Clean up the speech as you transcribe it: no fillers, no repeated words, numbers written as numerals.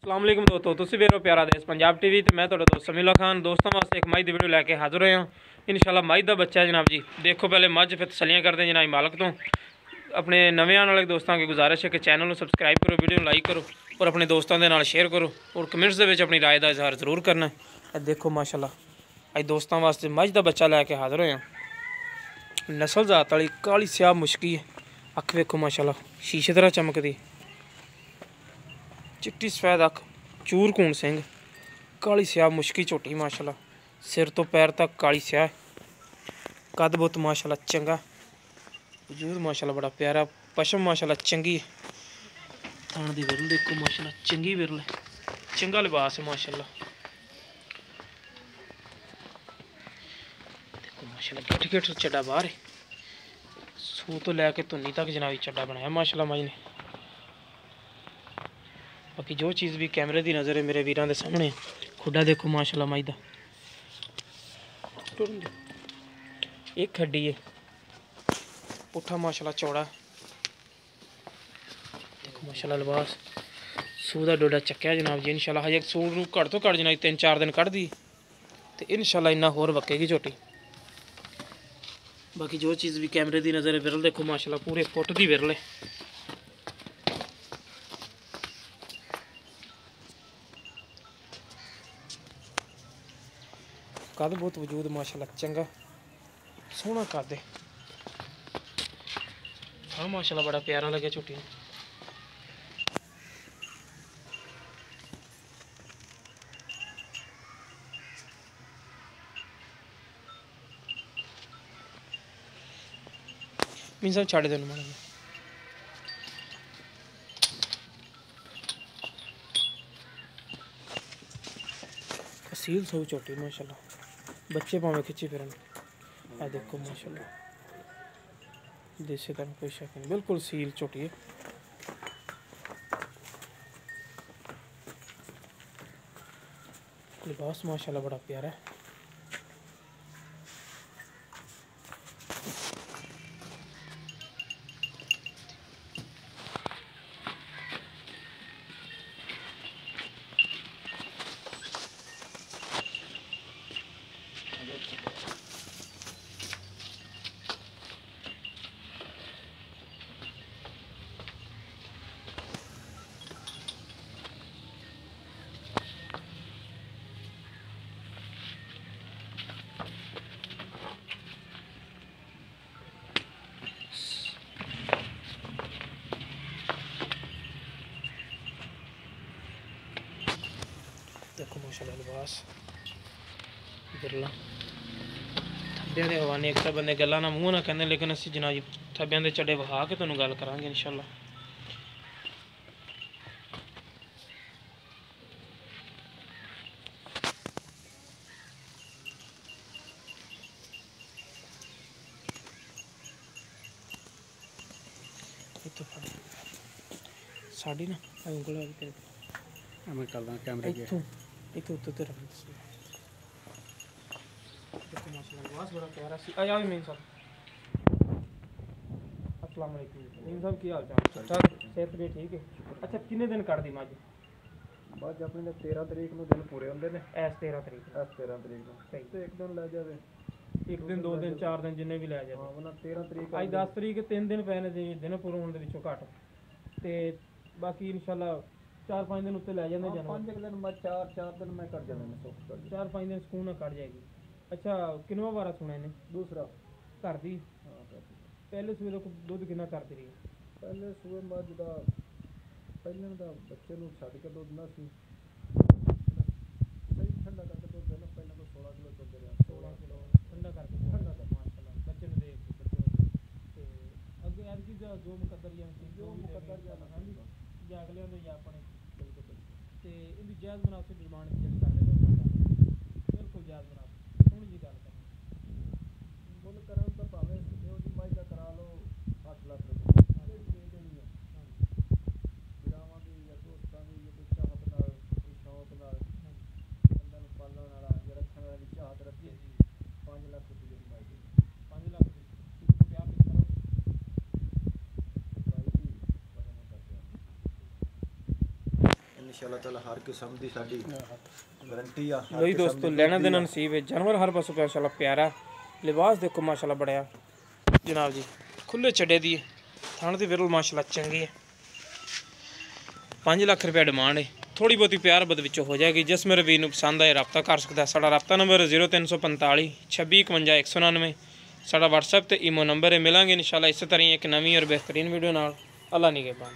अस्सलाम वालेकुम दोस्तों, तुसी वेरो प्यारा देश पंजाब टीवी ते मैं तुहाडा दोस्त समीला खान। दोस्तों वास्ते एक मई दी वीडियो लैके हाजिर होया इंशाल्लाह। मई दा बच्चा है जनाब जी। देखो पहले मझ फिर तसलियां करते हैं जनाब मालक तो। अपने नवे आने वाले दोस्तों की गुजारिश है कि चैनल को सबसक्राइब करो, वीडियो लाइक करो और अपने दोस्तों के नाल शेयर करो और कमेंट्स दे विच अपनी राय का इजहार जरूर करना है। देखो माशाल्लाह अज दोस्तों वास्ते मझ दा बच्चा लैके हाजिर होया। नस्ल जात वाली काली स्याह मुश्की है। अख वेखो माशाल्लाह शीशे तरह चमकदी, चिट्टी सफेद अख, चूर कून सिंह, काली स्याह मुश्की झोटी माशाल्लाह। सिर तो पैर तक काली स्याह, कद बुत माशाल्लाह चंगा, वजूद माशाल्लाह बड़ा प्यारा, पशम माशाल्लाह चंगी है। थान दी विरल देखो माशाल्लाह चंगी विरल है, चंगा लिबास है माशाल्लाह। देखो माशाल्लाह गिट गिट चड्डा बाहर है, सूह तो लैके धुन्नी तक जनाबी चड्डा बनाया माशाल्लाह मज ने। बाकी जो चीज़ भी कैमरे की नज़र है मेरे वीरों के सामने। खुडा देखो माशाल्लाह मज दा, एक हड्डी है, पुट्ठा माशाल्लाह चौड़ा। देखो माशाल्लाह लिबास, सूह का डोडा चक्या जनाब जी। इंशाल्लाह हजे सूह नूं घट तो घट जनाब 3-4 दिन कढ़ दी तो इंशाल्लाह इन्ना होर वक्केगी झोटी। बाकी जो चीज़ भी कैमरे की नज़र है विरल देखो माशाल्लाह पूरे फुट की विरल है। कद बहुत वजूद माशाल्लाह चंगा सोहना कद है। हाँ माशाल्लाह बड़ा प्यारा लगे झोटी। मीन साहब छड़ देन माड़ा सील सौ झोटी माशाल्लाह, बच्चे भावें खिंची फिरन। आ देखो माशाल्लाह देसी तरह कोई शक नहीं, बिल्कुल सील झोटी है। लिबास माशाल्लाह बड़ा प्यारा है। देखो माशाल्लाह लिबास बिरला थब्बियां दे हवाने। एक तो बंदे गल्लां ना मूँह ना कहंदे, लेकिन असीं जनाब जी थब्बियां दे चड्डे वहा के तुहानूं गल करांगे इंशाल्लाह। इत्थों फड़ साड़ी ना उंगल मैं करदा कैमरे के इत्थों इत्थों उत्ते ते रख। देखो माशाल्लाह लिबास बड़ा प्यारा सी। आ जाओ मीन साहब। अस्सलाम वालेकुम मीन साहब, की हाल चाल? ठीक ठाक, सेहत भी ठीक है। अच्छा किन्ने दिन कढ़दी मझ? बाद अपने 13 तरीक ਨੂੰ दिन पूरे ਹੁੰਦੇ ਨੇ। ਐਸ 13 ਤਰੀਕ ਨੂੰ। ਇਸ 13 ਤਰੀਕ ਨੂੰ ਸਹੀ। ਤੇ ਇੱਕ ਦਿਨ ਲੈ ਜਾਵੇ, ਇੱਕ ਦਿਨ 2 ਦਿਨ 4 ਦਿਨ ਜਿੰਨੇ ਵੀ ਲੈ ਹਾਂ ਜਾਵੇ। ਉਹਨਾਂ 13 ਤਰੀਕ ਅੱਜ 10 ਤਰੀਕ 3 ਦਿਨ ਪਏ ਨੇ ਜੀ, ਦਿਨ ਪੂਰੇ ਹੋਣ ਦੇ ਵਿੱਚੋਂ ਘੱਟ ਤੇ ਬਾਕੀ ਇਨਸ਼ਾਅੱਲਾ 4-5 ਦਿਨ ਉੱਤੇ ਲੈ ਜਾਂਦੇ ਜਾਨਵਰ। 5 ਦਿਨ ਮੈਂ 4 ਦਿਨ ਮੈਂ ਕੱਢ ਜਾਂਦੇ ਨੇ ਸੁੱਖ ਕੱਢ 4-5 ਦਿਨ ਸਕੂਨ ਨਾਲ ਕੱਢ ਜਾਏਗੀ। ਅੱਛਾ ਕਿੰਨਵਾ ਵਾਰਾ ਸੁਣਿਆ ਨੇ? ਦੂਸਰਾ ਘਰ ਦੀ ਹਾਂ ਪਹਿਲੇ ਸੂਏ ਦਾ ਦੁੱਧ ਕਿੰਨਾ ਕਰਦੀ ਰਹੀ? ਪਹਿਲੇ ਸੂਏ ਮੱਝ ਦਾ ਪਹਿਲੇ ਦਾ ਬੱਚੇ ਨੂੰ ਛੱਡ ਕੇ ਦੁੱਧ ਨਾ ਸੀ ਸਹੀ ਠੰਡਾ ਕਰਕੇ ਦੁੱਧ ਦੇਣਾ। ਪਹਿਲਾਂ ਤੋਂ 16 ਕਿਲੋ ਦੁੱਧ ਰਿਹਾ, 16 ਕਿਲੋ ਠੰਡਾ ਕਰਕੇ ਠੰਡਾ ਕਰ ਮਾਸ਼ਾਅੱਲਾ ਬੱਚੇ ਨੂੰ ਦੇਖ ਤੇ ਅੱਗੇ ਯਾਰ ਕੀ ਜੋ ਮੁਕੱਦਰ ਜਾਂ ਜੋ ਮੁਕੱਦਰ ਜਾਂ ਹਾਂਜੀ ਜਾਂ ਅਗਲਿਆਂ ਦੇ ਜਾਂ ਆਪਣੇ ਬਿਲਕੁਲ ਤੇ ਇਹਦੀ ਜਾਇਜ਼ ਮੁਨਾਸਿਬ ਡਿਮਾਂਡ ਜਿਹੜੀ ਕਰਦੇ ਲੋਕ ਬਿਲਕੁਲ ਜਾਇਜ਼ ਮੁਨਾਸਿਬ ਸੋਹਣੀ ਜੀ ਗੱਲ ਕਰਨੀ। ਮੁੱਲ ਕਰਨ ਤਾਂ ਭਾਵੇਂ ਇਹੋ ਜੀ ਮੱਝ ਦਾ ਕਰਾ ਲਓ 8 ਲੱਖ ਰੁਪਏ ਜਿਹੜੀ ਦੇ ਦੇਣੀ ਹੈ ਵਿਰਾਵਾਂ ਦੀ ਜਾਂ ਦੋਸਤਾਂ ਦੀ ਜਾਂ ਕੋਈ ਚਾਹਤ ਨਾਲ ਕੋਈ ਸ਼ੌਕ ਨਾਲ ਬੰਦਾ ਨੂੰ ਪਾਲਣ ਵਾਲਾ ਜਾਂ ਰੱਖਣ ਵਾਲਾ ਦੀ ਚਾਹਤ ਰੱਖੀ 5 ਲੱਖ ਰੁਪਏ ਦੀ ਮੱਝ ਦੇ 5 ਲੱਖ ਦੀ ਕਿਸੇ को प्यार नहीं करो ਭਾਈ ਦੀ ਪਤਾ ਨਾ ਕਰਦੇ इंशाल्लाह ताला हर किस्म दी साडी गारंटी आ। वही दोस्तों लेना देना नसीब है। जानवर हर पासों माशाल्लाह प्यारा, लिबास देखो माशाल्लाह बड़ा जनाब जी, खुले छड़े दी थान दी बिल्कुल माशाल्लाह चंगी है। 5 लाख रुपया डिमांड है, थोड़ी बहुती प्यार बद विचों हो जाएगी। जिस मेरे वीर नूं पसंद आए रब्ता कर सकता है। साडा रब्ता नंबर 0345 26 51 199 साडा WhatsApp ते ईमो नंबर है। मिलांगे इंशाल्लाह इस तरह एक नवीं और बेहतरीन वीडियो नाल। अल्लाह निगहबान।